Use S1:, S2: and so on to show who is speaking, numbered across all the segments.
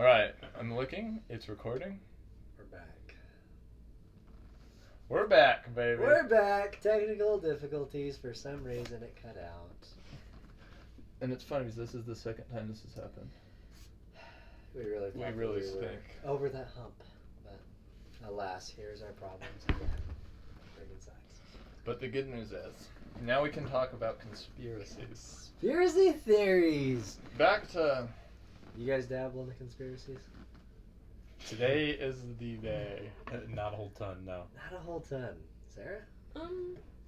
S1: All right, I'm looking. It's recording.
S2: We're back.
S1: We're back, baby.
S2: We're back. Technical difficulties. For some reason, it cut out.
S1: And it's funny because this is the second time this has happened.
S2: We really thought
S1: really
S2: we were
S1: stink.
S2: over that hump, but alas, here's our problems again. Friggin' sucks.
S1: But the good news is, now we can talk about conspiracies.
S2: Conspiracy theories.
S1: Back to
S2: You guys dabble in the conspiracies?
S1: today is the day.
S3: Not a whole ton, no.
S2: Not a whole ton. Sarah?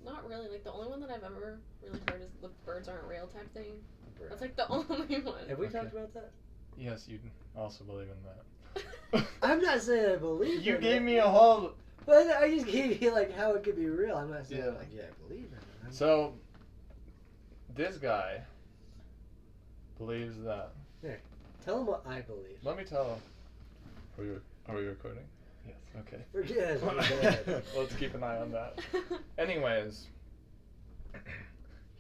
S4: Not really. Like, the only one that I've ever really heard is the birds aren't real type thing.
S2: Bro.
S4: That's, like, the only one.
S2: Have we
S1: Okay.
S2: talked about that?
S1: Yes, you also believe in that.
S2: I'm not saying I believe
S1: You
S2: in
S1: gave
S2: it,
S1: me a whole.
S2: but I just gave you, like, how it could be real. I'm not saying,
S1: Yeah.
S2: like, yeah, I believe in it.
S1: So, this guy believes that.
S2: Tell him what I believe.
S1: Let me tell him. Are we recording? Yes. Okay.
S2: We're good. We're good.
S1: Let's keep an eye on that. Anyways,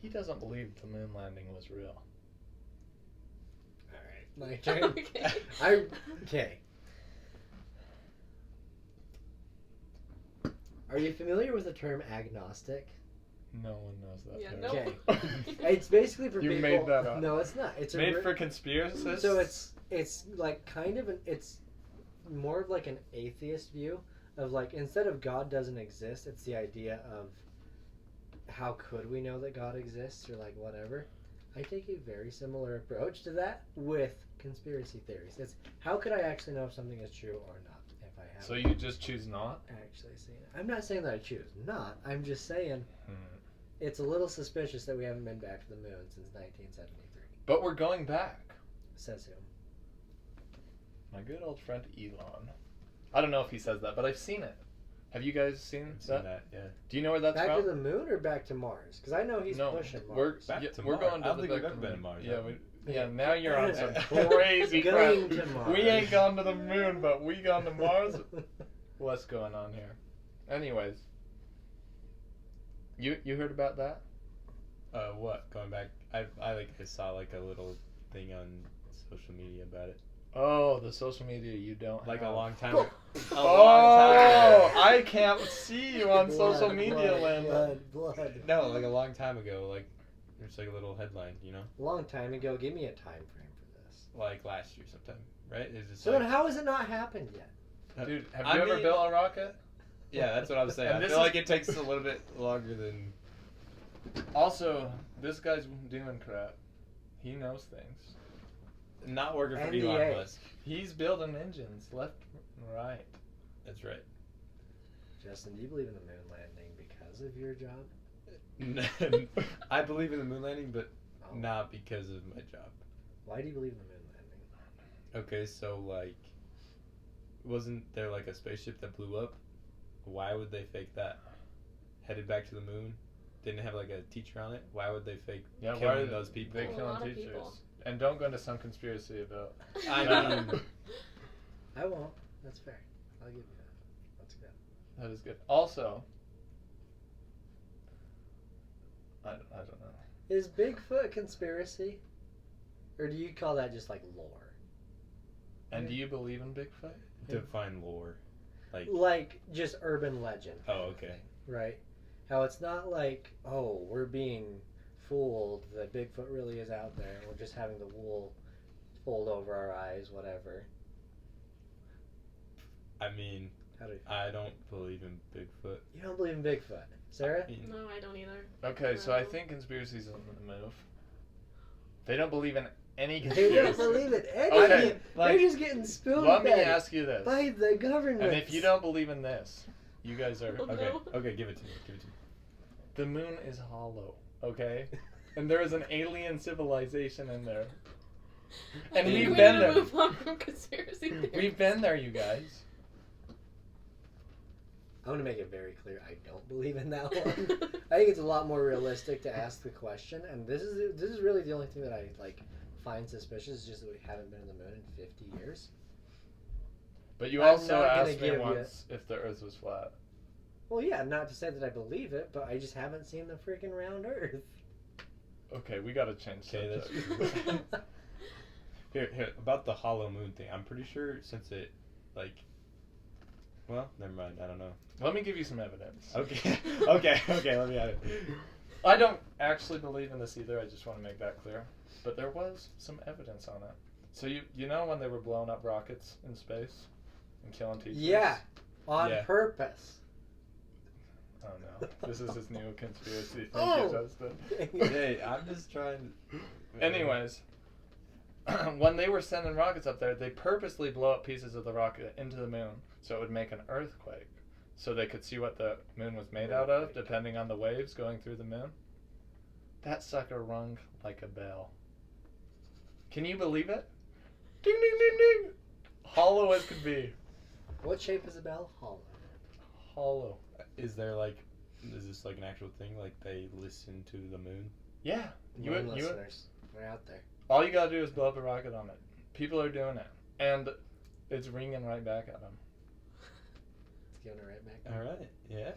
S1: he doesn't believe the moon landing was real.
S2: Alright, my turn.
S4: Okay.
S2: Okay. Are you familiar with the term agnostic?
S1: No one knows that.
S4: Yeah,
S1: term.
S4: no.
S2: Okay. It's basically for
S1: You
S2: people.
S1: made that up.
S2: No, it's not. It's
S1: Made for conspiracists.
S2: So it's like kind of it's more of like an atheist view of like instead of God doesn't exist, it's the idea of how could we know that God exists or like whatever. I take a very similar approach to that with conspiracy theories. It's how could I actually know if something is true or not if I haven't
S1: So you just choose not.
S2: actually seen it. I'm not saying that I choose not. I'm just saying
S1: Hmm.
S2: it's a little suspicious that we haven't been back to the moon since 1973.
S1: But we're going back.
S2: Says who?
S1: My good old friend Elon. I don't know if he says that, but I've seen it. Have you guys seen
S3: I've
S1: that?
S3: seen that, yeah.
S1: Do you know where that's
S2: Back
S1: from?
S2: to the moon or back to Mars? Because I know he's
S1: no,
S2: pushing
S1: we're
S2: Mars.
S3: Back
S1: yeah,
S3: to
S1: we're
S3: Mars.
S1: going
S3: I
S1: to
S3: don't
S1: the
S3: think we've
S1: back
S3: ever
S1: to
S3: been
S1: the
S3: to Mars,
S1: Yeah,
S3: have we?
S1: yeah. Now you're on some
S2: Going
S1: crazy crap.
S2: to Mars.
S1: We ain't gone to the moon, but we gone to Mars. What's going on here? Anyways, you heard about that?
S3: What? Going back, I saw like a little thing on social media about it.
S1: Oh, the social media you don't
S3: Like
S1: have.
S3: a long time ago. A
S1: Oh,
S3: long time ago.
S1: I can't see you on social
S2: Blood,
S1: media land.
S2: blood.
S3: No, like a long time ago. Like, there's like a little headline, you know?
S2: Long time ago. Give me a time frame for this.
S3: Like last year sometime, right? It's just
S2: So
S3: like,
S2: then how has it not happened yet?
S1: Dude, have
S3: I
S1: you ever
S3: mean-
S1: built a rocket?
S3: yeah, that's what I was saying.
S1: And
S3: I
S1: this
S3: feel
S1: is-
S3: like it takes a little bit longer than...
S1: Also, this guy's doing crap. He knows things.
S3: Not working for
S2: NDA.
S3: Elon Musk.
S1: He's building engines left and right.
S3: That's right.
S2: Justin, do you believe in the moon landing because of your job?
S3: I believe in the moon landing, but
S2: Oh.
S3: not because of my job.
S2: Why do you believe in the moon landing?
S3: Okay, so like, wasn't there like a spaceship that blew up? Why would they fake that? Headed back to the moon? Didn't have like a teacher on it? Why would they fake
S1: Yeah, why
S3: killing
S1: are
S3: those people?
S1: They
S4: A
S1: killing
S4: lot of
S1: teachers.
S4: people.
S1: And don't go into some conspiracy about.
S3: I
S1: mean-
S2: I won't. That's fair. I'll give you that. That's good.
S1: That is good. Also, I don't know.
S2: Is Bigfoot a conspiracy? Or do you call that just like lore?
S1: And do you believe in Bigfoot?
S3: Define lore. Like,
S2: Like just urban legend.
S3: oh, okay.
S2: Right? How it's not like, oh, we're being fooled that Bigfoot really is out there and we're just having the wool fold over our eyes, whatever.
S3: I mean,
S2: How do you,
S3: I don't believe in Bigfoot.
S2: you don't believe in Bigfoot? Sarah?
S3: I mean,
S4: No, I don't either.
S1: Okay, so I
S4: No.
S1: think conspiracies on the move. They don't believe in any
S2: They
S1: conspiracy.
S2: don't believe it.
S1: Okay,
S2: They're just getting spoon
S1: Let me
S2: fed
S1: ask you this.
S2: by the government.
S1: And if you don't believe in this, you guys are.
S4: Oh,
S3: okay,
S4: no.
S3: okay, give it to me. Give it to me.
S1: The moon is hollow, okay? And there is an alien civilization in there. And
S4: I think
S1: we've
S4: we
S1: been
S4: need to
S1: there.
S4: move on from conspiracy theories.
S1: We've been there, you guys.
S2: I want to make it very clear I don't believe in that one. I think it's a lot more realistic to ask the question, and this is really the only thing that I like find suspicious is just that we haven't been to the moon in 50 years.
S1: But you
S2: I'm
S1: also
S2: not gonna
S1: asked me
S2: give you-
S1: once if the Earth was flat.
S2: Well, yeah, not to say that I believe it, but I just haven't seen the freaking round Earth.
S1: Okay, we gotta change
S3: Okay,
S1: subject.
S3: Here about the hollow moon thing. I'm pretty sure since it, like, well, never mind. I don't know.
S1: Let me give you some evidence.
S3: Okay, okay. Let me have it.
S1: I don't actually believe in this either. I just want to make that clear. But there was some evidence on it. So you know when they were blowing up rockets in space and killing teachers?
S2: Yeah, on
S3: Yeah.
S2: purpose.
S1: Oh no, this is his new conspiracy theory,
S2: Oh!
S1: Justin.
S3: Hey, I'm just trying.
S1: Anyways, when they were sending rockets up there, they purposely blow up pieces of the rocket into the moon so it would make an earthquake, so they could see what the moon was made out of, depending on the waves going through the moon. That sucker rung like a bell. Can you believe it? Ding ding ding ding. Hollow as could be.
S2: What shape is a bell? Hollow.
S1: Hollow.
S3: Is there like, is this like an actual thing? Like they listen to the moon?
S1: Yeah.
S2: Moon listeners, we're out there.
S1: All you gotta do is blow up a rocket on it. People are doing it, and it's ringing right back at them.
S2: It's giving it right back.
S3: All right. Yeah.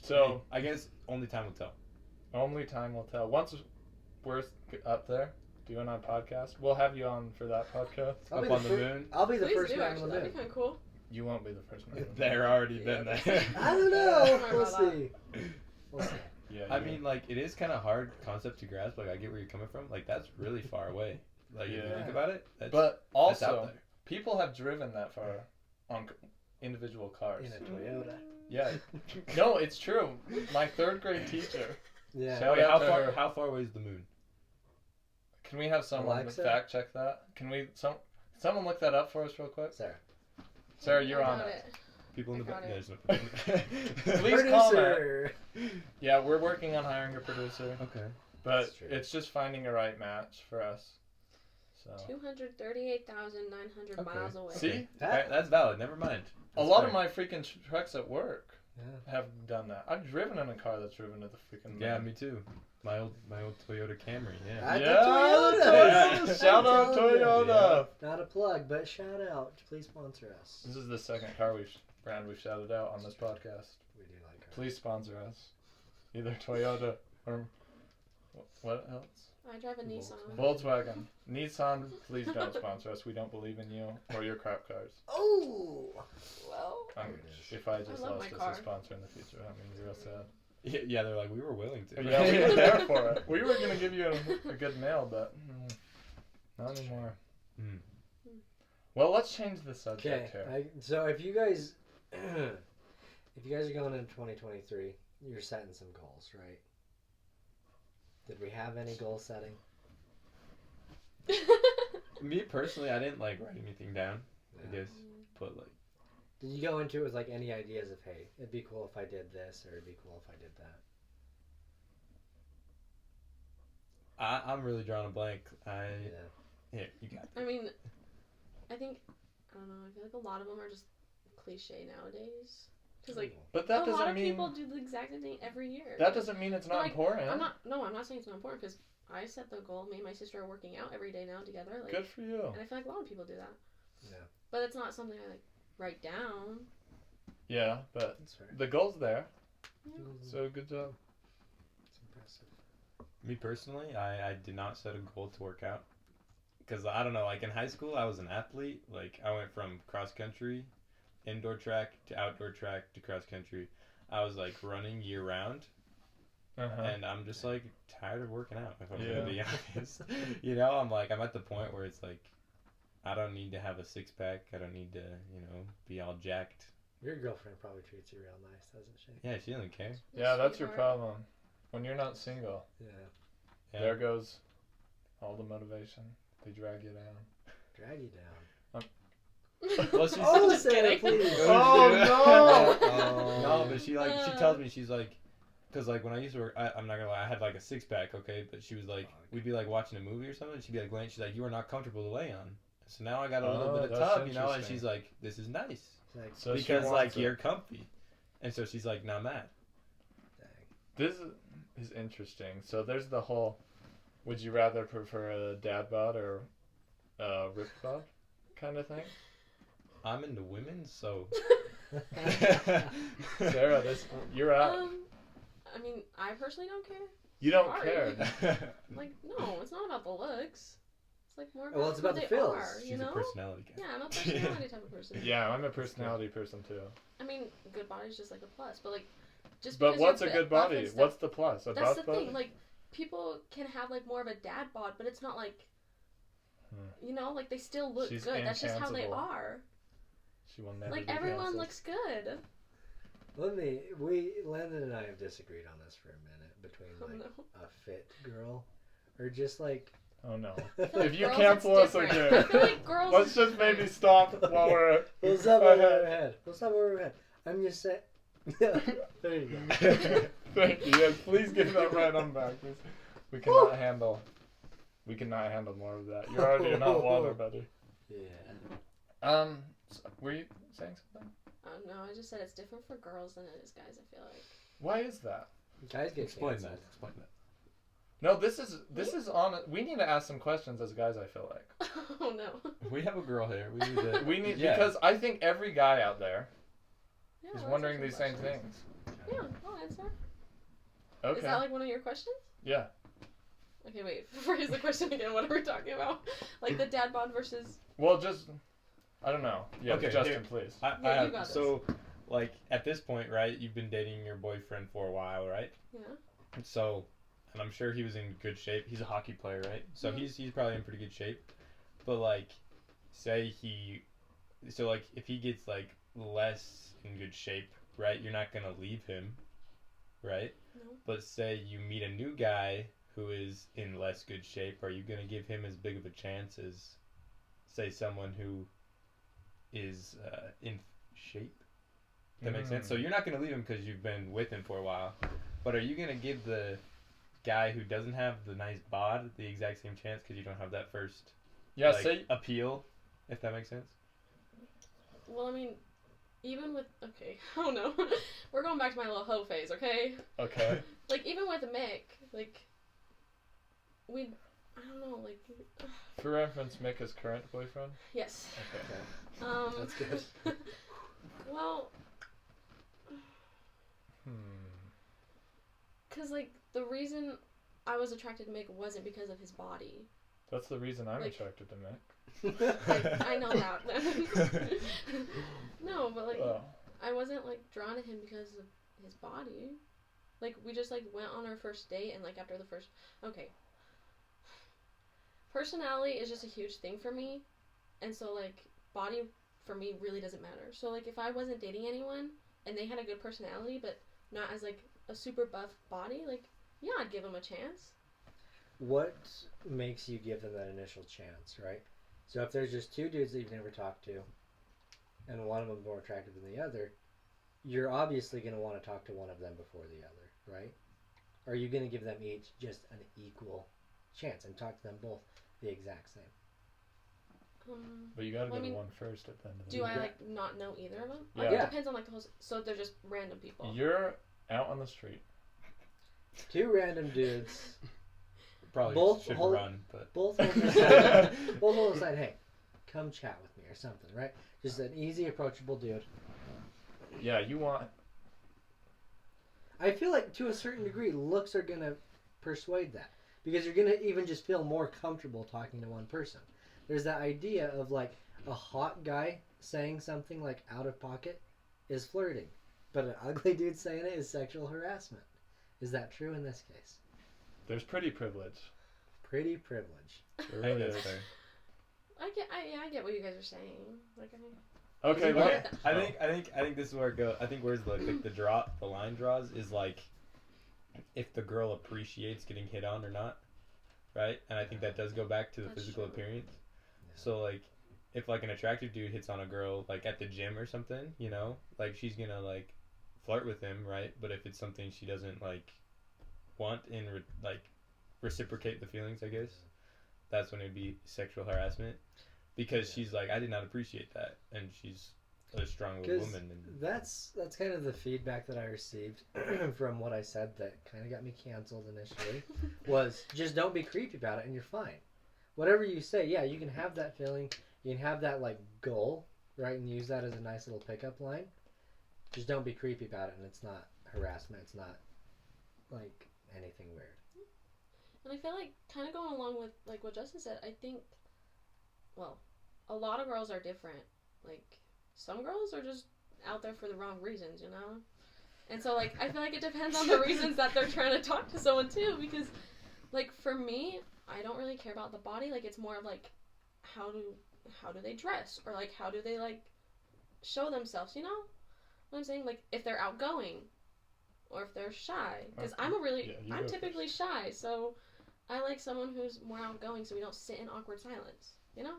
S1: So
S3: I guess only time will tell.
S1: only time will tell. Once we're up there doing our podcast, we'll have you on for that podcast.
S2: I'll
S3: Up
S2: be
S3: on
S2: the
S3: the
S2: fir-
S3: moon.
S2: I'll be the
S4: Please
S2: first
S4: do,
S2: man
S4: actually.
S2: on the
S4: That'd
S2: moon.
S4: be kind of cool.
S1: You won't be the first man.
S3: They're already
S1: Yeah,
S3: been
S1: that's-
S3: there.
S2: I don't know.
S4: Don't worry
S2: We'll
S4: about
S2: see. We'll see.
S1: Yeah.
S3: I
S1: you-
S3: mean, like, it is kind of hard concept to grasp. Like, I get where you're coming from. Like, that's really far away. Like, if you
S1: Yeah.
S3: think about it, that's,
S1: but
S3: that's out
S1: also,
S3: there.
S1: people have driven that far on individual cars.
S2: In a Toyota.
S1: Yeah. No, it's true. My third grade teacher.
S2: Yeah.
S1: Shout
S3: Wait,
S1: out
S3: how
S1: to
S3: far?
S1: her.
S3: How far away is the moon?
S1: Can we have someone
S2: Alexa?
S1: fact check that? Can we someone look that up for us real quick?
S2: Sarah.
S1: Sarah, you're
S4: I
S1: on
S4: got
S1: it.
S3: People in the
S4: I got
S3: back.
S4: it.
S3: Yeah, there's no-
S1: Please comment.
S2: Producer.
S1: Yeah, we're working on hiring a producer,
S3: Okay.
S1: but
S2: That's true.
S1: it's just finding a right match for us. So
S4: 238,900
S3: Okay.
S4: miles away.
S1: see,
S2: That-
S3: That's valid. Never mind.
S1: a
S3: That's
S1: lot
S3: fair.
S1: of my freaking trucks at work
S2: Yeah.
S1: have done that. I've driven in a car that's driven to the freaking
S3: Yeah,
S1: moon.
S3: me too. My old Toyota Camry. Yeah.
S2: I did
S1: Yeah,
S2: Toyotas.
S1: shout
S2: I'm
S1: out
S2: telling you.
S1: Toyota.
S2: Not a plug, but shout out. Please sponsor us.
S1: This is the second car brand we've shouted out on this podcast.
S2: We do like cars.
S1: Please sponsor us, either Toyota or what else?
S4: I drive a Nissan.
S1: Volkswagen, Nissan. Please don't sponsor us. We don't believe in you or your crap cars.
S2: Oh.
S4: Well,
S1: If I just
S4: love
S1: lost
S4: my
S1: us
S4: car.
S1: a sponsor in the future, that means real sad.
S3: Yeah, they're like, we were willing to.
S1: Yeah, we were there for it. We were gonna give you a good mail, but not anymore.
S3: Mm.
S1: Well, let's change the
S2: Okay.
S1: subject here.
S2: So if you guys, if you guys are going into 2023, you're setting some goals, right? Did we have any goal setting?
S3: Me personally, I didn't like write anything down. I guess, but like,
S2: Did you go into it with like any ideas of, hey, it'd be cool if I did this, or it'd be cool if I did that?
S3: I'm really drawing a blank.
S2: Yeah.
S3: Here, you got.
S4: I mean, I think, I don't know, I feel like a lot of them are just cliche nowadays. Because, like,
S1: But that
S4: a lot
S1: doesn't
S4: of
S1: mean
S4: people do the exact same thing every year.
S1: that doesn't mean it's not
S4: Like,
S1: important.
S4: I'm not saying it's not important because I set the goal. Me and my sister are working out every day now together. Like,
S1: Good for you.
S4: and I feel like a lot of people do that.
S2: Yeah.
S4: But it's not something I, like, write down.
S1: Yeah, but
S2: That's fair.
S1: the goal's there.
S4: Yeah.
S1: So good job.
S2: It's impressive.
S3: Me personally, I did not set a goal to work out. Because, I don't know, like in high school, I was an athlete. Like, I went from cross country, indoor track, to outdoor track, to cross country. I was, like, running year round.
S1: Uh-huh.
S3: And I'm just, like, tired of working out, if I'm
S1: Yeah.
S3: going to be honest. You know, I'm at the point where it's, like, I don't need to have a six-pack. I don't need to, be all jacked.
S2: Your girlfriend probably treats you real nice, doesn't she?
S3: Yeah, she doesn't care.
S1: Yeah, that's your
S4: Sweetheart.
S1: problem. When you're not single,
S2: Yeah.
S3: Yeah.
S1: there goes all the motivation. They drag you down.
S2: Drag you down.
S3: Well, she's
S2: Oh,
S4: Just
S2: Sarah,
S4: kidding.
S2: please.
S1: Oh,
S2: no!
S3: No, but she tells me, she's like, because like when I used to work, I'm not gonna lie, I had like a six-pack, okay, but she was like, we'd be like watching a movie or something, and she'd be like, Glenn, she's like, you are not comfortable to lay on. So now I got a little
S1: Oh,
S3: bit of
S1: that's
S3: tub, and
S1: interesting.
S3: she's like, this is nice.
S2: Like,
S1: So she
S3: Because
S1: wants
S3: like
S1: it.
S3: you're comfy. And so she's like, now I'm mad.
S2: dang.
S1: This is interesting. So there's the whole, would you rather prefer a dad bod or a rip bod kind of thing?
S3: I'm into women, so.
S1: Sarah, you're out.
S4: I mean, I personally don't care.
S1: You don't
S4: sorry.
S1: care.
S4: Like, no, it's not about the looks. It's like more about,
S2: Well, it's about
S4: who
S2: the
S4: they
S2: feels.
S4: are,
S3: She's
S4: you know?
S3: a personality guy.
S4: Yeah, I'm a personality type of person.
S1: Yeah, I'm a personality person too.
S4: I mean, good body's just like a plus, but like, just
S1: But
S4: because
S1: what's a
S4: you're
S1: good
S4: buff
S1: body?
S4: and stuff-
S1: What's the plus? A
S4: That's
S1: buff
S4: the
S1: body?
S4: thing. Like, people can have like more of a dad bod, but it's not like, you know, like they still look
S1: She's
S4: good. That's just how they
S1: intangible.
S4: are.
S1: She will never
S4: Like
S1: be
S4: everyone
S1: canceled.
S4: looks good.
S2: Landon and I have disagreed on this for a minute between
S4: Oh
S2: like
S4: no.
S2: a fit girl or just like
S1: Oh no.
S4: I feel like
S1: If you
S4: girls,
S1: cancel
S4: it's
S1: us
S4: different.
S1: again,
S4: I feel like girls.
S1: let's
S4: is
S1: just maybe
S4: different.
S1: stop while we're.
S2: we'll stop over
S1: ahead.
S2: our head. We'll stop over our head. I'm just saying. There you go.
S1: Thank you. Yes, please give that right on back. We cannot handle. We cannot handle more of that. You're already in hot water, buddy.
S2: Yeah.
S1: Were you saying something?
S4: No, I just said it's different for girls than it is guys. I feel like.
S1: Why is that?
S2: Guys get
S3: Explain
S2: canceled.
S3: that. Explain that.
S1: No, this is on. We need to ask some questions as guys. I feel like
S4: Oh no.
S3: We have a girl here. We need to.
S1: we need
S3: Yeah.
S1: because I think every guy out there
S4: Yeah,
S1: is
S4: let's
S1: wondering
S4: answer
S1: these same
S4: questions.
S1: things.
S4: Yeah, I'll answer.
S1: Okay.
S4: Is that like one of your questions?
S1: Yeah.
S4: Okay, wait. Phrase the question again. What are we talking about? Like the dad bod versus.
S1: Well, just I don't know. Yeah,
S3: Okay,
S1: Justin,
S3: here.
S1: please.
S3: I
S4: Yeah, you
S3: have,
S4: got
S3: so, like, at this point, right? You've been dating your boyfriend for a while, right?
S4: Yeah.
S3: So, and I'm sure he was in good shape. He's a hockey player, right? So
S4: Mhm.
S3: he's probably in pretty good shape. But like, say like if he gets like less in good shape, right? You're not gonna leave him, right?
S4: No.
S3: But say you meet a new guy who is in less good shape, are you gonna give him as big of a chance as, say, someone who is in shape? That makes sense. So you're not gonna leave him because you've been with him for a while, but are you gonna give the guy who doesn't have the nice bod the exact same chance because you don't have that first
S1: Yeah,
S3: like,
S1: say
S3: appeal, if that makes sense?
S4: Well, I mean, even with okay, oh no, we're going back to my little hoe phase, okay?
S1: okay.
S4: Like even with Mick, like I don't know, like
S1: For reference, Mick is current boyfriend.
S4: yes.
S1: Okay.
S2: That's good.
S4: Well, cause like the reason I was attracted to Mick wasn't because of his body.
S1: That's the reason I'm
S4: Like-
S1: attracted to Mick.
S4: I know that. No, but like
S1: Oh.
S4: I wasn't like drawn to him because of his body. Like we just like went on our first date and like after the first okay. Personality is just a huge thing for me. And so like body for me really doesn't matter. So like if I wasn't dating anyone and they had a good personality but not as like a super buff body, like yeah, I'd give them a chance.
S2: What makes you give them that initial chance, right? So if there's just two dudes that you've never talked to, and one of them's more attractive than the other, you're obviously going to want to talk to one of them before the other, right? Or are you going to give them each just an equal chance and talk to them both the exact same?
S1: But you gotta
S4: Well,
S1: go
S4: I mean,
S1: to one first at the end of the
S4: Do
S1: day.
S4: I like not know either of them? Like
S1: Yeah.
S4: it depends on like the whole. So they're just random people.
S1: You're out on the street.
S2: Two random dudes,
S3: Probably
S2: Both
S3: should
S2: hold-
S3: run, but
S2: both hold aside, both hold aside, hey, come chat with me or something, right? Just an easy, approachable dude.
S1: Yeah, you want.
S2: I feel like to a certain degree, looks are gonna persuade that because you're gonna even just feel more comfortable talking to one person. There's that idea of like a hot guy saying something like out of pocket is flirting, but an ugly dude saying it is sexual harassment. Is that true in this case?
S1: There's pretty privilege.
S2: Pretty privilege.
S1: There really
S3: that's
S1: is.
S3: fair.
S4: I get what you guys are saying. Like
S1: Okay,
S4: You
S1: let
S4: get
S1: me.
S4: that.
S3: I think this is where it goes. I think where's the line draws is like if the girl appreciates getting hit on or not, right? And I think that does go back to the
S4: That's
S3: physical
S4: true.
S3: appearance. So like if like an attractive dude hits on a girl like at the gym or something, you know, like she's gonna like flirt with him, right? But if it's something she doesn't like want and like reciprocate the feelings, I guess that's when it'd be sexual harassment because she's like, I did not appreciate that, and she's a strong
S2: Because
S3: woman. And
S2: that's kind of the feedback that I received from what I said that kind of got me canceled initially was just don't be creepy about it and you're fine. Whatever you say, yeah, you can have that feeling, you can have that like goal, right, and use that as a nice little pickup line. Just don't be creepy about it, and it's not harassment. It's not like anything weird.
S4: And I feel like kind of going along with like what Justin said. I think well, a lot of girls are different. Like, some girls are just out there for the wrong reasons, you know? And so, like, I feel like it depends on the reasons that they're trying to talk to someone, too, because, like, for me, I don't really care about the body. Like, it's more of, like, how do they dress? Or, like, how do they, like, show themselves, you know? What I'm saying? Like, if they're outgoing or if they're shy. Because I'm typically shy, so I like someone who's more outgoing so we don't sit in awkward silence, you know?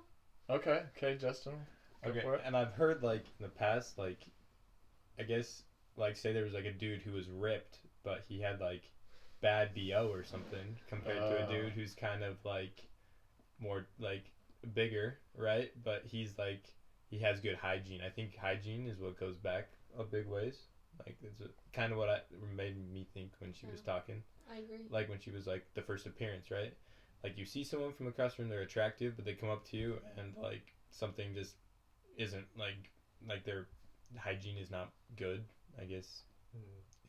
S1: Okay, Justin. Go
S3: Okay,
S1: for it.
S3: and I've heard, like, in the past, like, I guess, like, say there was, like, a dude who was ripped, but he had, like, bad BO or something, compared to a dude who's kind of, like, more, like, bigger, right? But he's, like, he has good hygiene. I think hygiene is what goes back a big ways. Like, it's kind of what made me think when she was talking.
S4: I agree.
S3: Like, when she was, like, the first appearance, right? Like, you see someone from across the room, they're attractive, but they come up to you, and, like, something just isn't, like their hygiene is not good, I guess.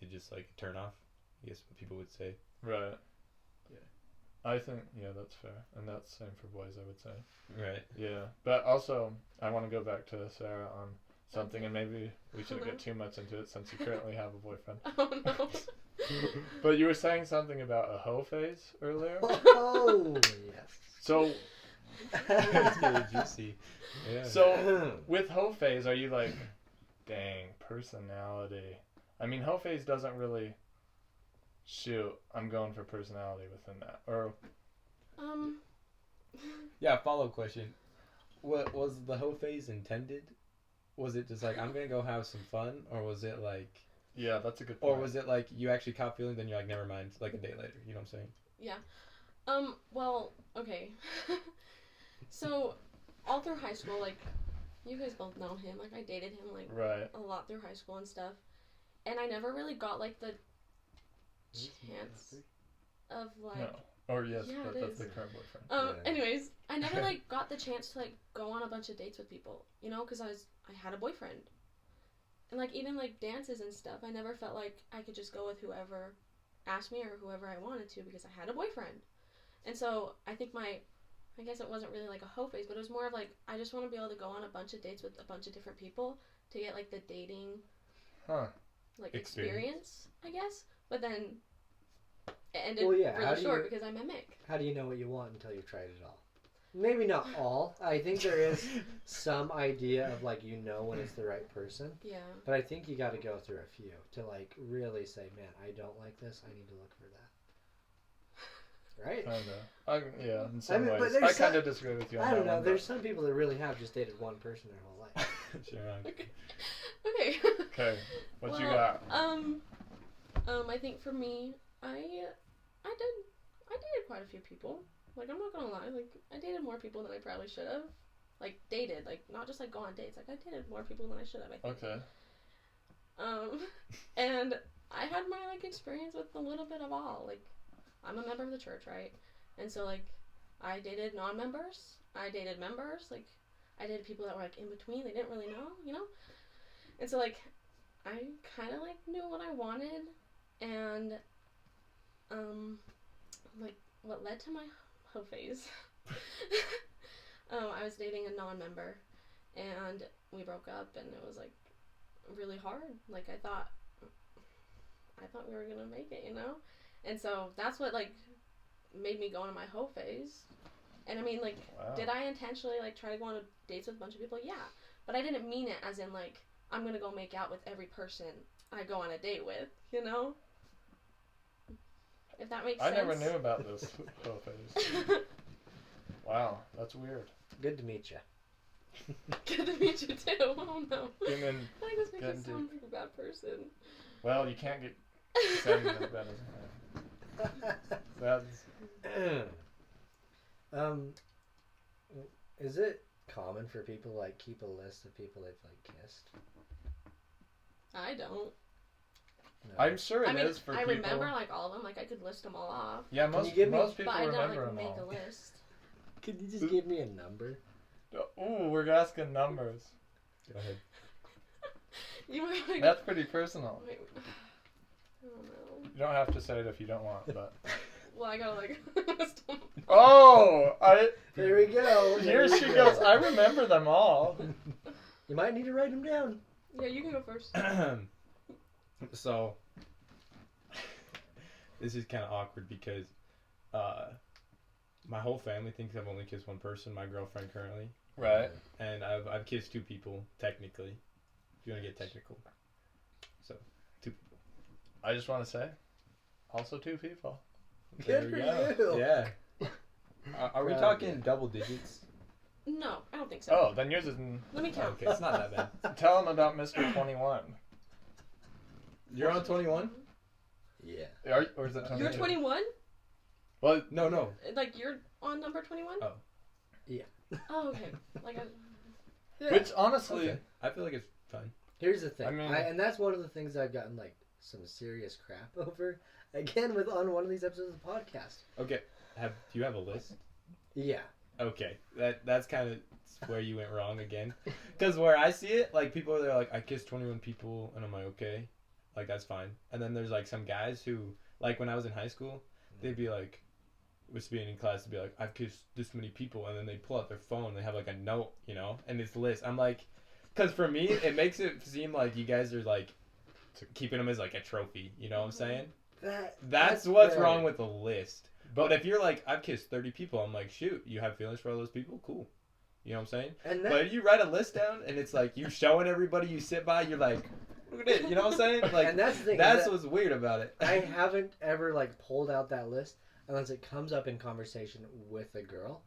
S3: It's just, like, a turn off, I guess what people would say.
S1: Right. Yeah. I think, that's fair. And that's the same for boys, I would say.
S3: Right.
S1: Yeah. But also, I want to go back to Sarah on something, and maybe we shouldn't get too much into it since you currently have a boyfriend.
S4: Oh, no.
S1: But you were saying something about a hoe phase earlier?
S2: Oh, yes.
S1: So,
S3: It's getting juicy. Yeah.
S1: so with hoe phase, are you like, dang, personality? I mean, hoe phase doesn't really shoot. I'm going for personality within that. Or
S3: Yeah, follow-up question. What was the hoe phase intended? Was it just like, I'm gonna go have some fun, or was it like,
S1: yeah, that's a good point.
S3: or was it like you actually caught feeling, then you're like, never mind, like a day later? You know what I'm saying?
S4: Yeah. Well, okay. So, all through high school, like, you guys both know him. Like, I dated him, like,
S1: right.
S4: a lot through high school and stuff. And I never really got, like, the chance of, like...
S1: No. Or yes,
S4: Yeah,
S1: but
S4: it
S1: that's
S4: is.
S1: the current boyfriend.
S3: Yeah.
S4: Anyways, I never, like, got the chance to, like, go on a bunch of dates with people, you know, because I had a boyfriend. And, like, even, like, dances and stuff, I never felt like I could just go with whoever asked me or whoever I wanted to because I had a boyfriend. And so, I think I guess it wasn't really, like, a hoe phase, but it was more of, like, I just want to be able to go on a bunch of dates with a bunch of different people to get, like, the dating, like, experience, I guess. But then... it ended really short because I met Mick.
S2: How do you know what you want until you've tried it all? Maybe not all. I think there is some idea of, like, when it's the right person.
S4: Yeah.
S2: But I think you got to go through a few to, like, really say, man, I don't like this. I need to look for that. Right?
S1: Yeah, in some
S2: but
S1: ways.
S2: there's
S1: I kind of disagree with you on that.
S2: I don't know.
S1: one,
S2: There's some people that really have just dated one person their whole life.
S3: Sure.
S4: Okay.
S1: Okay, what you
S4: Well,
S1: got?
S4: I think for me, I dated quite a few people. Like, I'm not gonna lie, like, I dated more people than I probably should have. Like, dated, like, not just, like, go on dates. Like, I dated more people than I should have, I think.
S1: Okay.
S4: And I had my, like, experience with a little bit of all. Like, I'm a member of the church, right? And so, like, I dated non-members. I dated members. Like, I dated people that were, like, in between. They didn't really know, you know? And so, like, I kind of, like, knew what I wanted. And, like, what led to my hoe phase. I was dating a non-member, and we broke up, and it was, like, really hard. Like, I thought we were gonna make it, you know? And so that's what, like, made me go into my hoe phase. And I mean, like,
S1: Wow.
S4: Did I intentionally, like, try to go on dates with a bunch of people? Yeah. But I didn't mean it as in, like, I'm gonna go make out with every person I go on a date with, you know? If that makes
S1: I
S4: sense.
S1: never knew about this hoe phase. Wow, that's weird.
S2: Good to meet you.
S4: Good to meet you too. Oh no.
S1: And then,
S4: I think this makes
S1: getting
S4: me sound like a bad person.
S1: well, you can't get sounding as bad as I am. That's
S2: Is it common for people to, like, keep a list of people they've, like, kissed?
S4: I don't.
S2: No.
S1: I'm sure it
S4: I mean,
S1: is for
S4: I
S1: people.
S4: remember, like, all of them. Like, I could list them all off.
S1: Yeah,
S2: Can
S1: most
S2: you give me-
S1: most people
S4: But I don't,
S1: remember
S4: like,
S1: them
S4: make
S1: all.
S4: a list.
S2: Could you just give me a number?
S1: Ooh, we're asking numbers.
S3: Go ahead.
S4: You were like...
S1: That's pretty personal.
S4: Wait, I don't know.
S1: You don't have to say it if you don't want, but
S4: Well, I gotta like.
S1: Oh,
S2: There we go.
S1: Here
S2: There
S1: she
S2: we
S1: goes.
S2: go.
S1: I remember them all.
S2: You might need to write them down.
S4: Yeah, you can go first.
S3: So this is kind of awkward because my whole family thinks I've only kissed one person, my girlfriend currently,
S1: Right.
S3: and I've kissed two people technically. If you want to get technical, so two people.
S1: I just want to say, also 2 people.
S2: Good for you.
S3: Yeah. Are we
S2: Proud of
S3: talking
S2: you.
S3: double digits?
S4: No, I don't think so.
S1: Oh, then yours is.
S4: Let me count.
S3: Okay, it's not that bad.
S1: Tell them about Mr. 21.
S3: You're on 21?
S2: Yeah.
S1: Or is it 22?
S4: You're 21?
S1: Well,
S3: No.
S4: Like you're on number 21?
S3: Oh.
S2: Yeah.
S4: Oh, okay. Like
S2: Yeah.
S1: which honestly,
S3: Okay. I feel like it's fine.
S2: Here's the thing,
S1: I mean-
S2: and that's one of the things I've gotten like some serious crap over. Again, with on one of these episodes of the podcast.
S3: Okay. Do you have a list?
S2: Yeah.
S3: Okay. That's kind of where you went wrong again. Because where I see it, like people are there like, I kissed 21 people, and I'm like, okay, like that's fine. And then there's like some guys who, like when I was in high school, they'd be like, was being in class to be like, I've kissed this many people, and then they pull out their phone, they have like a note, you know, and it's list. I'm like, because for me, it makes it seem like you guys are like keeping them as like a trophy. You know what I'm saying? That's what's
S2: fair.
S3: wrong with the list. But if you're like, I've kissed 30 people, I'm like, shoot, you have feelings for all those people? Cool. You know what I'm saying?
S2: And
S3: But if you write a list down and it's like you showing everybody you sit by, you're like, look at it. You know what I'm saying? Like,
S2: and that's the thing.
S3: that's
S2: is that
S3: what's weird about it.
S2: I haven't ever like pulled out that list unless it comes up in conversation with a girl,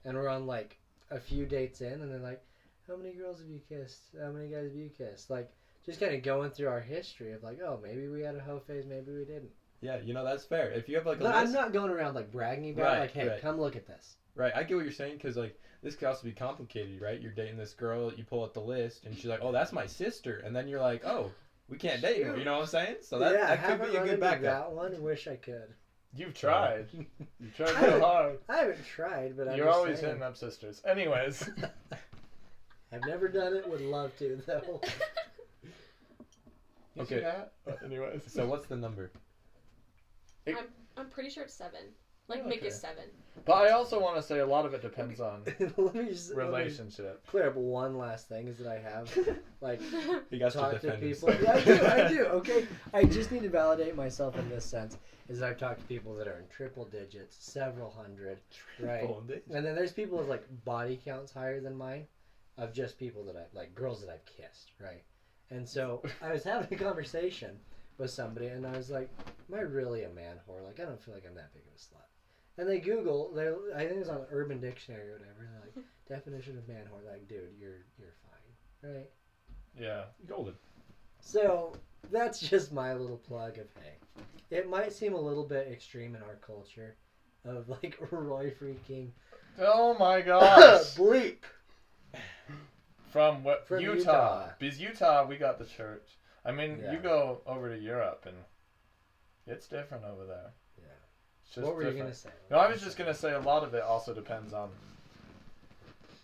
S2: and we're on like a few dates in, and they're like, "How many girls have you kissed? How many guys have you kissed?" Like, just kind of going through our history of like, oh, maybe we had a hoe phase, maybe we didn't.
S3: Yeah, you know, that's fair. If you have like a
S2: But
S3: list.
S2: I'm not going around like bragging about it,
S3: Right,
S2: like, hey,
S3: right.
S2: come look at this.
S3: Right, I get what you're saying because like this could also be complicated, right? You're dating this girl, you pull out the list, and she's like, "Oh, that's my sister," and then you're like, "Oh, we can't date her." You know what I'm saying? So that,
S2: yeah, I
S3: that could
S2: haven't
S3: be a
S2: run
S3: good
S2: into
S3: backup.
S2: that one. Wish I could.
S1: you've tried. You tried
S2: I
S1: so
S2: haven't-
S1: hard.
S2: I haven't tried, but I'm
S1: You're
S2: just
S1: always
S2: saying.
S1: hitting up sisters. Anyways.
S2: I've never done it. Would love to though.
S1: You
S3: Okay.
S1: see that? Anyways.
S3: So what's the number?
S4: I'm pretty sure it's 7. Like
S1: Okay.
S4: make it 7.
S1: But I also want to say a lot of it depends on
S2: let me just
S1: relationship.
S2: clear up one last thing is that I have like
S3: He got to
S2: talk to
S3: defend
S2: people.
S3: himself.
S2: Yeah, I do. Okay, I just need to validate myself in this sense. Is I've talked to people that are in triple digits, several hundred, right?
S3: Triple digits.
S2: And then there's people with like body counts higher than mine, of just people that I've like girls that I've kissed, right? And so I was having a conversation with somebody, and I was like, "Am I really a man whore? Like, I don't feel like I'm that big of a slut." And they Google, I think it was on Urban Dictionary or whatever. And they're like, definition of man whore. Like, dude, you're fine, right?
S1: Yeah.
S3: Golden.
S2: So that's just my little plug of hey. It might seem a little bit extreme in our culture, of like Roy freaking
S1: Oh my gosh.
S2: bleep.
S1: From what?
S2: From
S1: Utah.
S2: Utah.
S1: Because Utah, we got the church. I mean,
S2: Yeah.
S1: you go over to Europe and it's different over there.
S2: Yeah.
S1: It's just
S2: What were you
S1: different.
S2: gonna say?
S1: No, I was just gonna say a lot of it also depends on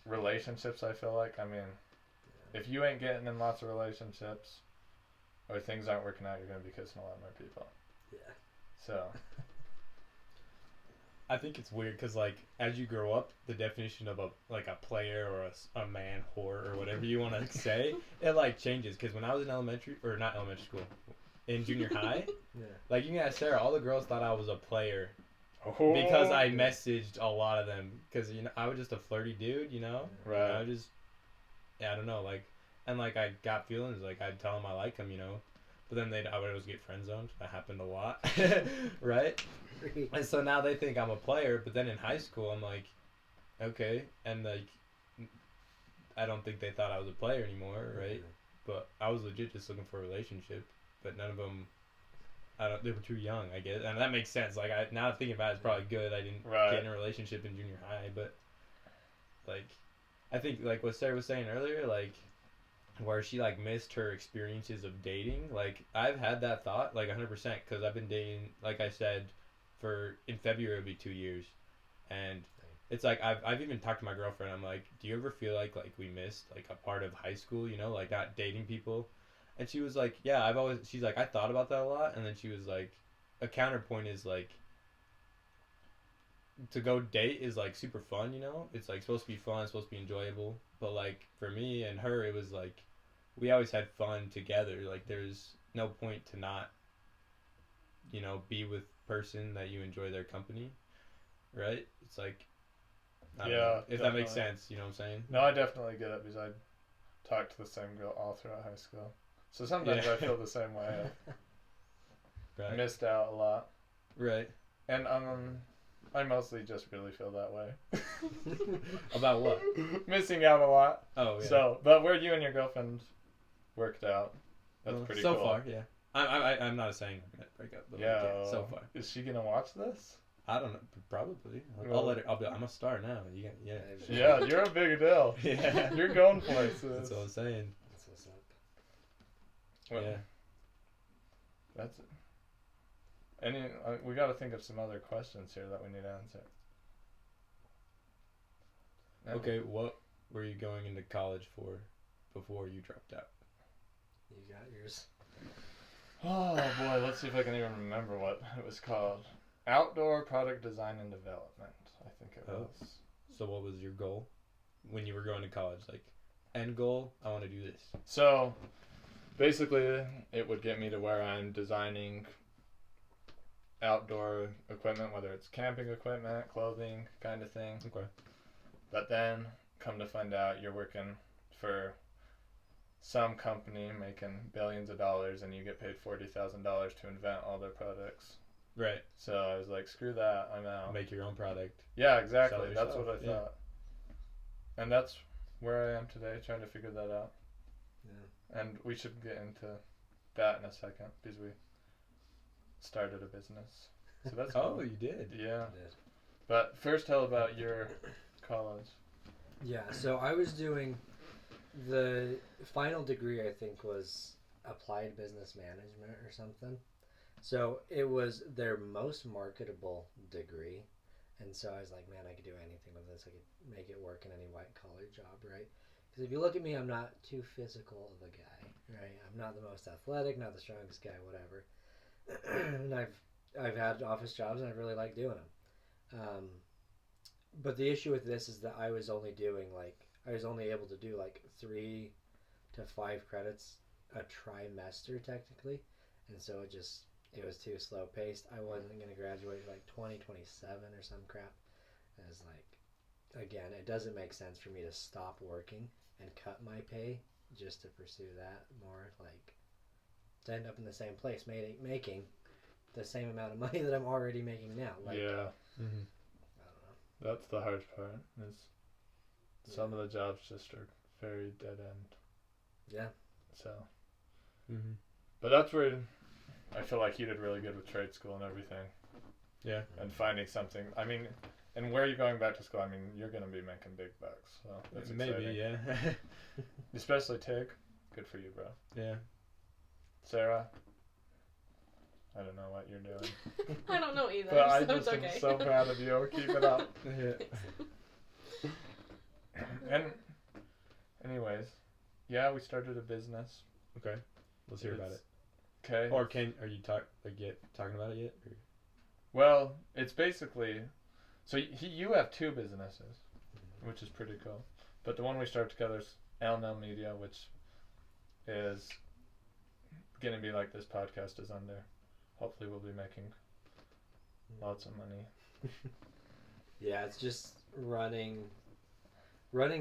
S1: relationships. I feel like. I mean, if you ain't getting in lots of relationships, or things aren't working out, you're gonna be kissing a lot more people.
S2: Yeah.
S1: So.
S3: I think it's weird because like as you grow up, the definition of a player or a man whore or whatever you want to say, it like changes. Because when I was in not elementary school, in junior high,
S2: Yeah.
S3: like you can ask Sarah, all the girls thought I was a player
S1: Oh.
S3: because I messaged a lot of them. Because you know I was just a flirty dude, you know.
S1: Right.
S3: I just, yeah, I don't know, like, and like I got feelings, like I'd tell them I like them, you know. But then I would always get friend zoned. That happened a lot, right? And so now they think I'm a player, but then in high school I'm like, okay, and like, I don't think they thought I was a player anymore, right? But I was legit just looking for a relationship, but none of them, they were too young, I guess, and that makes sense. Like now thinking about it, it's probably good I didn't
S1: Right.
S3: get in a relationship in junior high, but like, I think like what Sarah was saying earlier, like, where she like missed her experiences of dating, like I've had that thought like 100% because I've been dating, like I said, in February it'll be 2 years, and it's like I've even talked to my girlfriend. I'm like, do you ever feel like we missed like a part of high school, you know, like not dating people? And she was like, yeah, she's like, I thought about that a lot, and then she was like, a counterpoint is like, to go date is like super fun, you know? It's like supposed to be fun, it's supposed to be enjoyable. But like for me and her, it was like we always had fun together. Like there's no point to not, you know, be with person that you enjoy their company, right? It's like, I don't
S1: Yeah,
S3: know, if that makes
S1: definitely.
S3: sense, you know what I'm saying?
S1: No, I definitely get it because I talked to the same girl all throughout high school. So sometimes
S3: Yeah.
S1: I feel the same way. I
S3: Right.
S1: missed out a lot.
S3: Right.
S1: And I mostly just really feel that way.
S3: About what?
S1: Missing out a lot.
S3: Oh yeah.
S1: So, but where you and your girlfriend worked out, that's
S3: Well,
S1: pretty
S3: so
S1: cool.
S3: far, yeah. I'm not saying breakup, but
S1: Yeah.
S3: like, yeah, so far.
S1: Is she gonna watch this?
S3: I don't know. Probably. I'll
S1: Well-
S3: let her. I'm a star now. You got, yeah.
S1: Yeah, you're a big deal.
S3: Yeah.
S1: You're going places.
S3: That's what I'm saying.
S2: That's what's up.
S1: Well,
S3: Yeah.
S1: That's we got to think of some other questions here that we need to answer.
S3: Okay, what were you going into college for before you dropped out?
S2: You got yours.
S1: Oh boy, let's see if I can even remember what it was called. Outdoor Product Design and Development, I think it
S3: Oh.
S1: was.
S3: So what was your goal when you were going to college? Like, end goal, I want to do this.
S1: So, basically, it would get me to where I'm designing outdoor equipment, whether it's camping equipment, clothing, kind of thing.
S3: Okay.
S1: But then, come to find out, you're working for some company making billions of dollars and you get paid $40,000 to invent all their products.
S3: Right.
S1: So I was like, screw that, I'm out.
S3: Make your own product.
S1: Yeah, exactly.
S3: Sell it
S1: That's what I
S3: yourself, yeah.
S1: thought. And that's where I am today, trying to figure that out.
S2: Yeah.
S1: And we should get into that in a second because we started a business. So that's
S3: Oh,
S1: cool.
S3: you did.
S1: Yeah.
S2: Did.
S1: But first, tell about your college.
S2: Yeah, so I was doing the final degree, I think, was applied business management or something. So it was their most marketable degree. And so I was like, man, I could do anything with this. I could make it work in any white collar job, right? Because if you look at me, I'm not too physical of a guy, right? I'm not the most athletic, not the strongest guy, whatever. And I've had office jobs and I really like doing them. But the issue with this is that I was only able to do like 3 to 5 credits a trimester technically, and so it was too slow paced. I wasn't going to graduate like 2027 or some crap. And it's like, again, it doesn't make sense for me to stop working and cut my pay just to pursue that more, like to end up in the same place making the same amount of money that I'm already making now. Like,
S1: Yeah.
S3: Mm-hmm.
S2: I don't know.
S1: That's the hard part. Is some of the jobs just are very dead end.
S2: Yeah.
S1: So,
S3: Mm-hmm.
S1: but that's where I feel like you did really good with trade school and everything,
S3: Yeah.
S1: and finding something. I mean, and where are you going back to school? I mean, you're gonna be making big bucks. So that's
S3: Maybe,
S1: exciting.
S3: yeah.
S1: Especially Tig. Good for you, bro.
S3: Yeah.
S1: Sarah. I don't know what you're doing,
S4: I don't know either,
S1: but I
S4: so
S1: just
S4: it's okay.
S1: am so proud of you. Keep it up.
S3: Yeah.
S1: And, anyways, yeah, we started a business.
S3: Okay. Let's hear about it.
S1: Okay.
S3: Or are you talking about it yet? Or?
S1: Well, it's basically, so you have 2 businesses, which is pretty cool. But the one we started together is L&L Media, which is going to be like this podcast is under. Hopefully we'll be making lots of money.
S2: Yeah, it's just running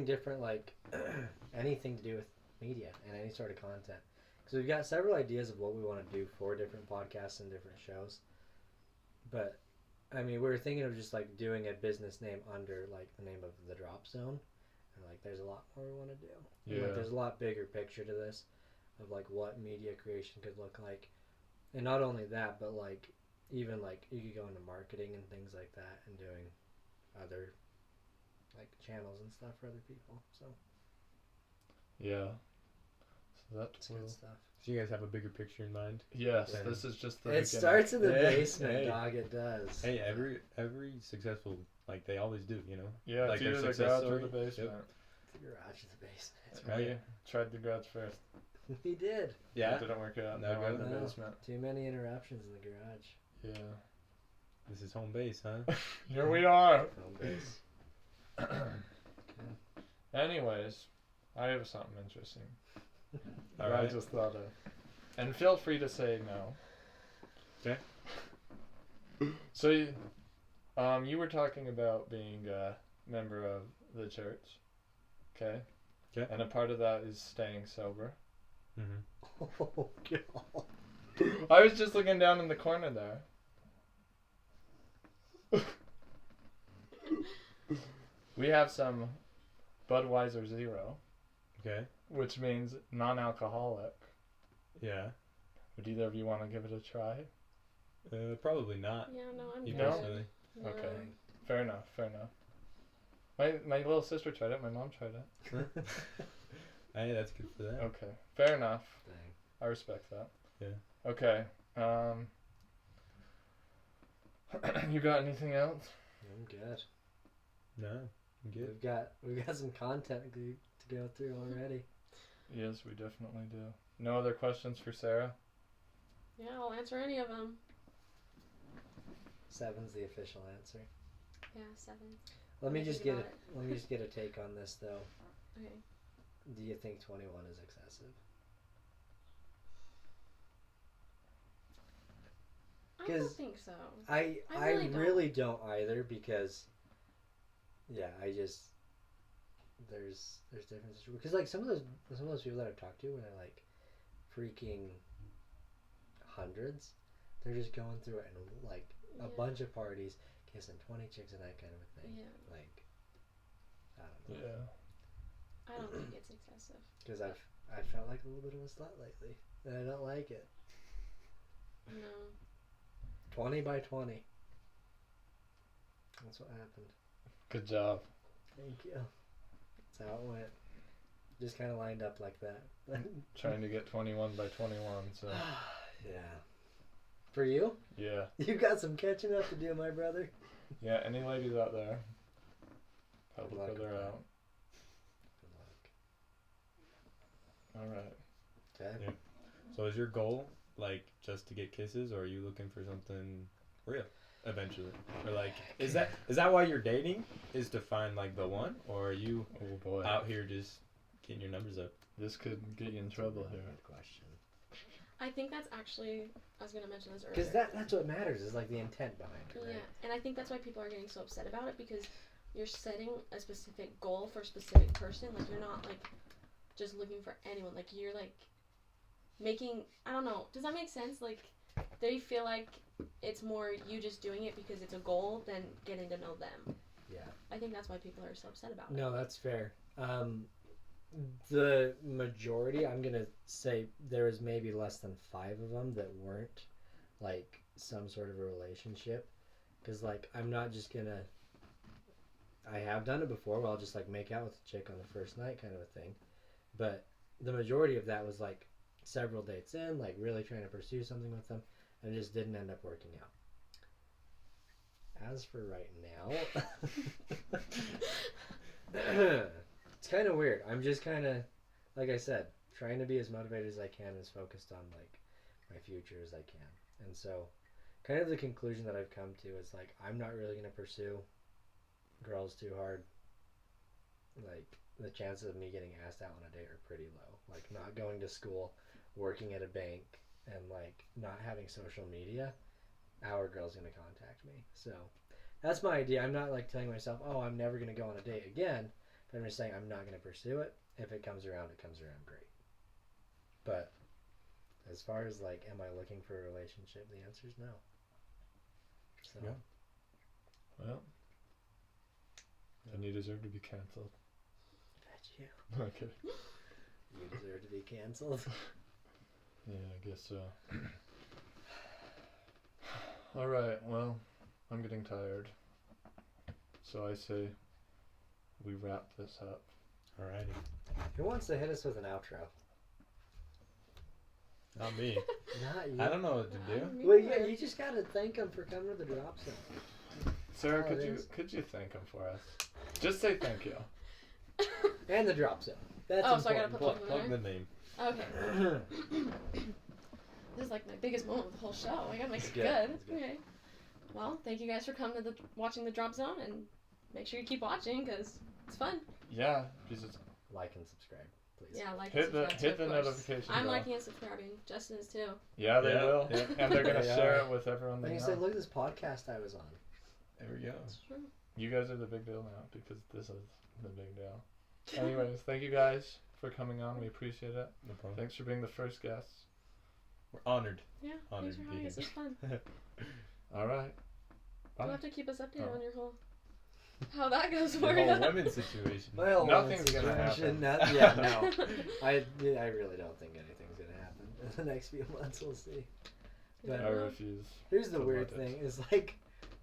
S2: different, like anything to do with media and any sort of content. Because we've got several ideas of what we want to do for different podcasts and different shows. But I mean, we were thinking of just like doing a business name under like the name of the Drop Zone, and like there's a lot more we want to do.
S1: Yeah.
S2: Like, there's a lot bigger picture to this, of like what media creation could look like, and not only that, but like even like you could go into marketing and things like that, and doing other like channels and stuff for other people. So
S1: Yeah. So that's
S2: it's
S1: cool.
S2: good stuff.
S3: So you guys have a bigger picture in mind?
S1: Yes,
S3: Yeah.
S1: this is just the
S2: It
S1: beginning.
S2: starts in the
S3: Yeah,
S2: basement,
S3: hey.
S2: dog. It does.
S3: Hey, every successful, like they always do, you know?
S1: Yeah,
S3: like
S1: it's
S3: their
S1: either the
S3: success
S1: garage or the
S3: story.
S1: basement.
S2: The garage is the basement.
S3: That's
S1: We
S3: right.
S1: tried the garage first.
S2: We did.
S3: Yeah.
S1: It didn't work out.
S3: No
S1: Now we're in
S3: go.
S1: the
S2: No.
S1: basement.
S2: Too many interruptions in the garage.
S1: Yeah.
S3: This is home base, huh?
S1: Here we are.
S2: Home base.
S1: Anyways, I have something interesting.
S3: All
S1: that I
S3: right.
S1: just thought of. And feel free to say no.
S3: Okay.
S1: So, you were talking about being a member of the church. Okay?
S3: Okay.
S1: And a part of that is staying sober.
S3: Mm-hmm.
S2: Oh, God.
S1: I was just looking down in the corner there. We have some Budweiser Zero,
S3: Okay.
S1: which means non-alcoholic.
S3: Yeah.
S1: Would either of you want to give it a try?
S3: Probably not.
S4: Yeah, no, I'm
S3: You
S4: good.
S3: personally.
S4: No.
S1: Okay. Fair enough. Fair enough. My little sister tried it. My mom tried it.
S3: Hey, that's good for them.
S1: Okay. Fair enough.
S2: Dang.
S1: I respect that.
S3: Yeah.
S1: Okay. You got anything else?
S2: I'm good.
S3: No, I'm good.
S2: We've got some content to go through already.
S1: Yes, we definitely do. No other questions for Sarah?
S4: Yeah, I'll answer any of them.
S2: 7's the official answer.
S4: Yeah, 7.
S2: Let me
S4: What do you
S2: just
S4: think
S2: get
S4: about
S2: let me just get a take on this though.
S4: Okay.
S2: Do you think 21 is excessive?
S4: I don't
S2: 'Cause
S4: think so.
S2: I
S4: I really don't.
S2: really don't either because I just there's differences because like some of those people that I've talked to when they're like freaking hundreds, they're just going through it and like a
S4: Yeah.
S2: bunch of parties, kissing 20 chicks and that kind of a thing.
S4: Yeah.
S2: Like I don't know.
S1: Yeah.
S4: I don't think it's excessive.
S2: Because I've felt like a little bit of a slut lately, and I don't like it.
S4: No.
S2: 20 by 20. That's what happened.
S1: Good job.
S2: Thank you. That's how it went. Just kind of lined up like that.
S1: Trying to get 21 by 21, so
S2: Yeah. For you?
S1: yeah.
S2: You got some catching up to do, my brother.
S1: Yeah, any ladies out there? Help
S2: Good
S1: a
S2: luck
S1: brother
S2: with that.
S1: out.
S2: Good luck.
S1: Alright.
S2: Okay.
S3: Yeah. So is your goal like just to get kisses, or are you looking for something real eventually? Or like is that why you're dating? Is to find like the one, or are you
S1: Oh boy.
S3: out here just getting your numbers up?
S1: This could get you in trouble here.
S2: Good question.
S4: I think that's actually, I was going to mention this earlier.
S2: Because that's what matters is like the intent behind it, right?
S4: Yeah, and I think that's why people are getting so upset about it, because you're setting a specific goal for a specific person. Like, you're not, like, just looking for anyone. Like, you're, like, making, I don't know, does that make sense? Like, they feel like it's more you just doing it because it's a goal than getting to know them.
S2: Yeah.
S4: I think that's why people are so upset about it.
S2: No, that's fair. The majority, I'm gonna say, there was maybe less than 5 of them that weren't like some sort of a relationship. Because like I'm not just gonna. I have done it before where I'll just like make out with a chick on the first night, kind of a thing. But the majority of that was like several dates in, like really trying to pursue something with them, and it just didn't end up working out. As for right now. It's kind of weird. I'm just kind of, like I said, trying to be as motivated as I can, as focused on like my future as I can. And so kind of the conclusion that I've come to is like I'm not really going to pursue girls too hard. Like the chances of me getting asked out on a date are pretty low. Like not going to school, working at a bank, and like not having social media, our girl's going to contact me. So that's my idea. I'm not like telling myself, oh, I'm never going to go on a date again. But I'm just saying I'm not going to pursue it. If it comes around, it comes around great. But as far as like, am I looking for a relationship? The answer is no. So,
S3: Yeah.
S1: Well, then you deserve to be cancelled.
S2: that's you.
S1: Okay.
S2: You deserve to be canceled.
S1: Yeah, I guess so. Alright, well, I'm getting tired. So I say we wrap this up.
S3: Alrighty.
S2: Who wants to hit us with an outro?
S3: Not me.
S2: Not you.
S3: I don't know what to do.
S4: Me
S2: Well,
S4: neither.
S2: yeah, you just gotta thank them for coming to the drop zone.
S1: Sarah,
S2: Oh, it is.
S1: could you thank him for us? Just say thank you.
S2: And the drop zone. That's
S4: Oh, so I gotta
S2: important.
S4: put
S3: Plug the name.
S4: Okay. This is like my biggest moment of the whole show. I gotta make
S2: It's
S4: it
S2: good.
S4: good.
S2: It's good.
S4: Okay. well, thank you guys for coming to watching the Drop Zone, and make sure you keep watching because it's fun.
S1: Yeah, because it's
S2: Like and subscribe, please.
S4: Yeah, like
S1: hit
S4: and
S1: the
S4: subscribe too,
S1: hit the
S4: of course.
S1: notification
S4: I'm
S1: bell.
S4: liking and subscribing. Justin is too.
S1: Yeah, they
S3: Yeah,
S1: will,
S3: yeah.
S1: and they're gonna
S2: They
S1: share
S2: are.
S1: it with everyone
S2: Like
S1: they
S2: you
S1: know.
S2: said, look at this podcast I was on.
S3: There we go.
S4: It's true.
S1: You guys are the big deal now because this is the big deal. Anyways, thank you guys for coming on. We appreciate it.
S3: No problem.
S1: Thanks for being the first guests.
S3: We're honored.
S4: Yeah,
S3: Honored
S4: thanks for
S3: to be
S4: having us.
S3: here.
S4: It's fun.
S1: All right.
S4: You'll
S1: Bye.
S4: have to keep us updated
S1: Oh.
S4: on your whole how that goes
S3: The
S4: for
S3: whole
S4: you.
S3: women's situation.
S2: Well,
S1: Nothing's gonna
S2: situation,
S1: happen.
S2: yeah, no. I really don't think anything's gonna happen in the next few months. We'll see. But
S1: I refuse.
S2: here's the
S1: Put
S2: weird
S1: more
S2: thing: is like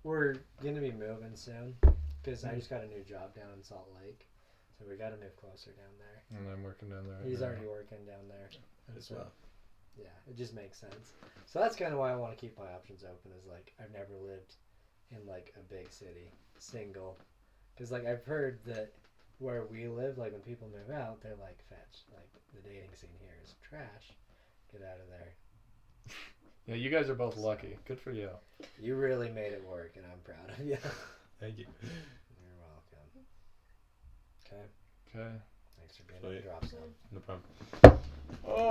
S2: we're gonna be moving soon because I just got a new job down in Salt Lake, so we got to move closer down there.
S1: And I'm working down there. Right
S2: He's
S1: now.
S2: already working down there, and
S3: As
S2: so
S3: well.
S2: yeah, it just makes sense. So that's kind of why I want to keep my options open. Is like I've never lived in like a big city, single, because like I've heard that where we live, like when people move out, they're like, "Fetch, like the dating scene here is trash. Get out of there."
S1: Yeah, you guys are both lucky. Good for you.
S2: You really made it work, and I'm proud of you.
S3: Thank you.
S2: You're welcome. Okay,
S1: Okay.
S2: thanks for being
S3: Sweet.
S2: on the Drop Zone.
S3: No problem.
S1: Oh.